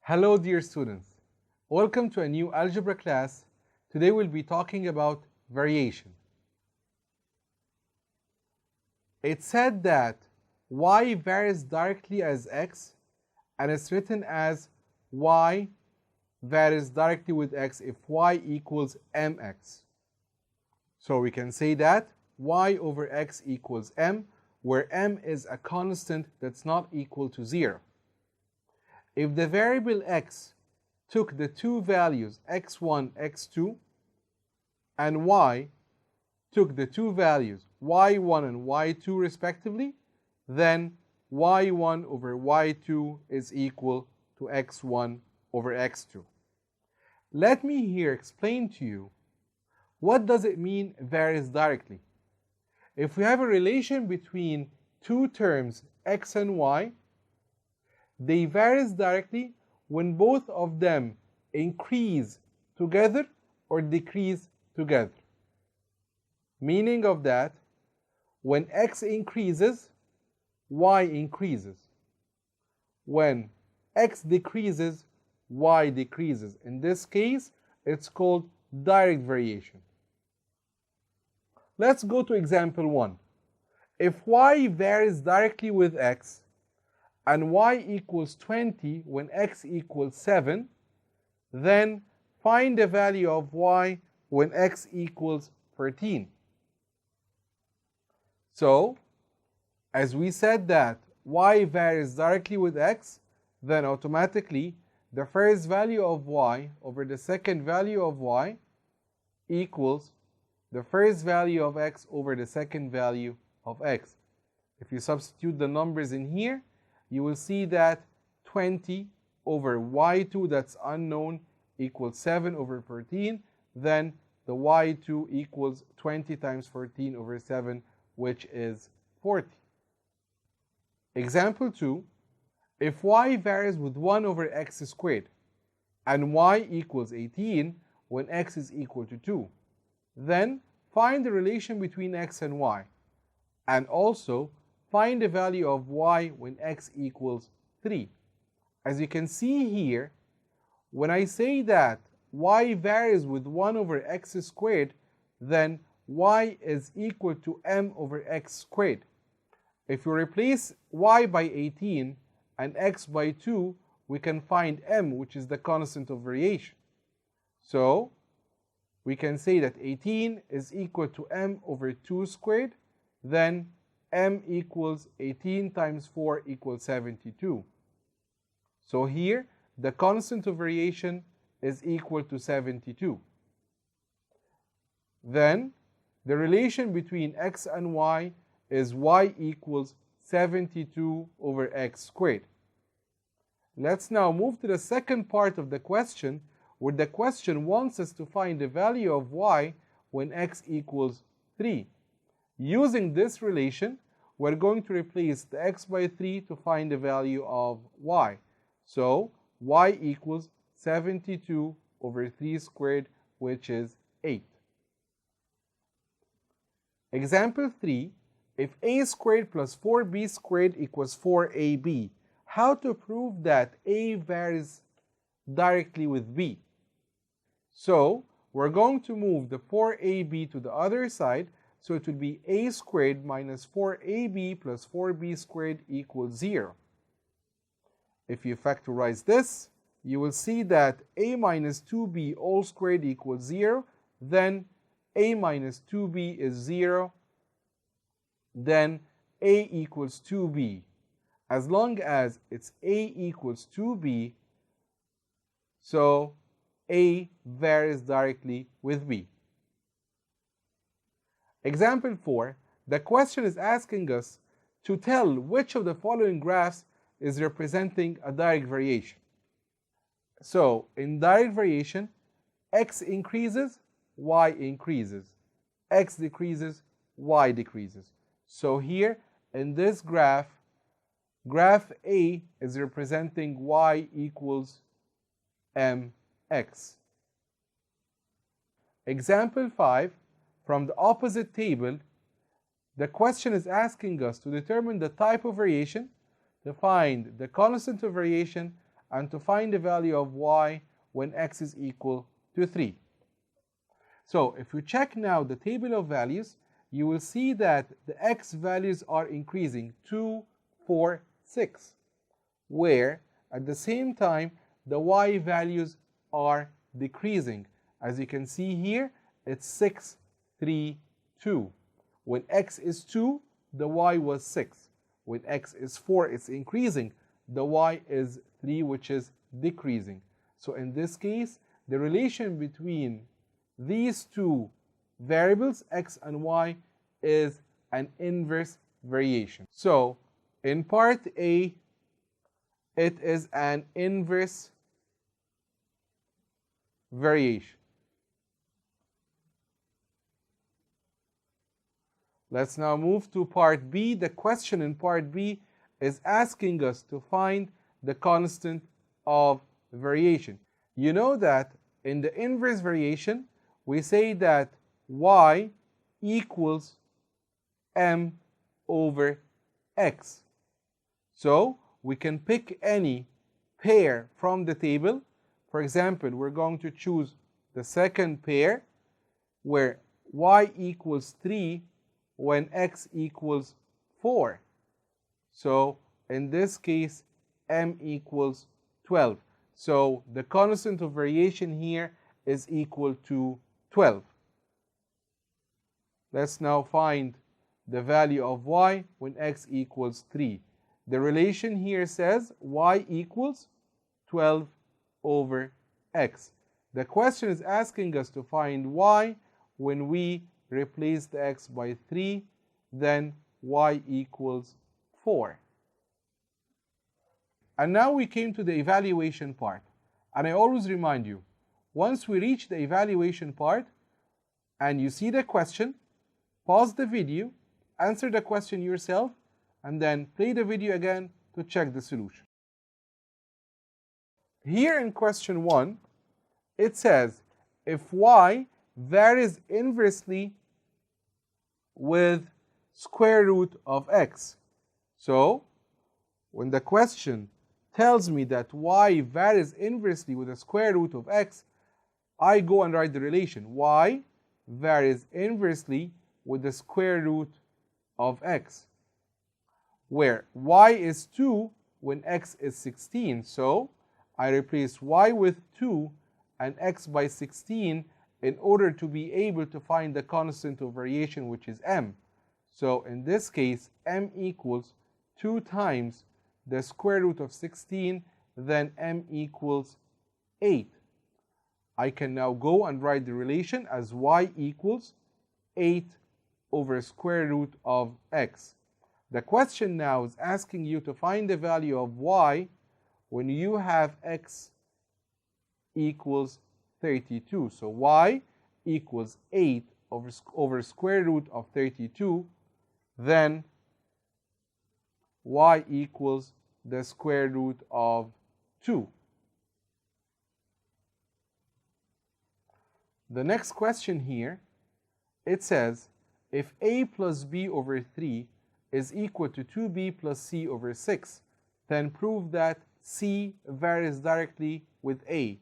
Hello dear students, welcome to a new algebra class. Today we'll be talking about variation. It's said that y varies directly as x, and it's written as y varies directly with x if y equals mx. So we can say that y over x equals m, where m is a constant that's not equal to 0. If the variable x took the two values x1, x2, and y took the two values y1 and y2 respectively, then y1 over y2 is equal to x1 over x2. Let me here explain to you what does it mean varies directly. If we have a relation between two terms x and y, they varies directly when both of them increase together or decrease together. Meaning of that, when x increases, y increases. When x decreases, y decreases. In this case, it's called direct variation. Let's go to example 1. If y varies directly with x, and y equals 20 when x equals 7, then find the value of y when x equals 13. So, as we said that y varies directly with x, then automatically the first value of y over the second value of y equals the first value of x over the second value of x. If you substitute the numbers in here, you will see that 20 over y2, that's unknown, equals 7 over 14. Then the y2 equals 20 times 14 over 7, which is 40. Example 2, if y varies with 1 over x squared, and y equals 18 when x is equal to 2, then find the relation between x and y, and also find the value of y when x equals 3. As you can see here, when I say that y varies with 1 over x squared, then y is equal to m over x squared. If you replace y by 18 and x by 2, we can find m, which is the constant of variation. So, we can say that 18 is equal to m over 2 squared, then m equals 18 times 4 equals 72. So here, the constant of variation is equal to 72. Then, the relation between x and y is y equals 72 over x squared. Let's now move to the second part of the question, where the question wants us to find the value of y when x equals 3. Using this relation, we're going to replace the x by 3 to find the value of y. So, y equals 72 over 3 squared, which is 8. Example 3, if a squared plus 4b squared equals 4ab, how to prove that a varies directly with b? So, we're going to move the 4ab to the other side, so it would be a squared minus 4ab plus 4b squared equals 0. If you factorize this, you will see that a minus 2b all squared equals 0. Then a minus 2b is 0. Then a equals 2b. As long as it's a equals 2b, so a varies directly with b. Example 4, the question is asking us to tell which of the following graphs is representing a direct variation. So, in direct variation, x increases, y increases. X decreases, y decreases. So here, in this graph, graph A is representing y equals mx. Example 5, from the opposite table, the question is asking us to determine the type of variation, to find the constant of variation, and to find the value of y when x is equal to 3. So if you check now the table of values, you will see that the x values are increasing 2, 4, 6, where at the same time the y values are decreasing. As you can see here, it's 6, 3, 2. When x is 2, the y was 6. When x is 4, it's increasing. The y is 3, which is decreasing. So in this case, the relation between these two variables, x and y, is an inverse variation. So in part A, it is an inverse variation. Let's now move to part B. The question in part B is asking us to find the constant of variation. You know that in the inverse variation, we say that y equals m over x. So we can pick any pair from the table. For example, we're going to choose the second pair where y equals 3 when x equals 4. So in this case, m equals 12. So the constant of variation here is equal to 12. Let's now find the value of y when x equals 3. The relation here says y equals 12 over x. The question is asking us to find y when we replace the x by 3, then y equals 4. And now we came to the evaluation part. And I always remind you, once we reach the evaluation part and you see the question, pause the video, answer the question yourself, and then play the video again to check the solution. Here in question 1, it says if y varies inversely with square root of x. So when the question tells me that y varies inversely with the square root of x, I go and write the relation. Y varies inversely with the square root of x, where y is 2 when x is 16. So I replace y with 2 and x by 16 in order to be able to find the constant of variation, which is m. So in this case, m equals 2 times the square root of 16, then m equals 8. I can now go and write the relation as y equals 8 over square root of x. The question now is asking you to find the value of y when you have x equals 32. So y equals 8 over square root of 32, then y equals the square root of 2. The next question here, it says if a plus b over 3 is equal to 2b plus c over 6, then prove that c varies directly with a.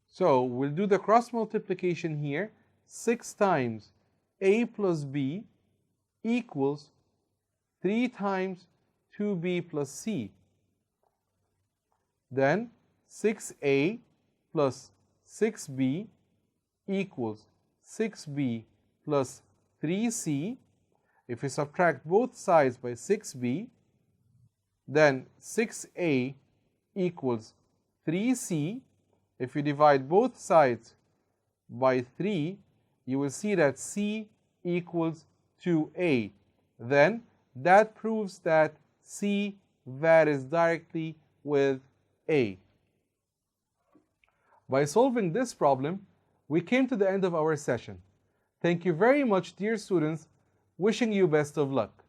So we'll do the cross multiplication here. 6 times a plus b equals 3 times 2b plus c. Then 6a plus 6b equals 6b plus 3c. If we subtract both sides by 6b, then 6a equals 3c. If you divide both sides by 3, you will see that c equals 2a. Then that proves that c varies directly with a. By solving this problem, we came to the end of our session. Thank you very much, dear students. Wishing you best of luck.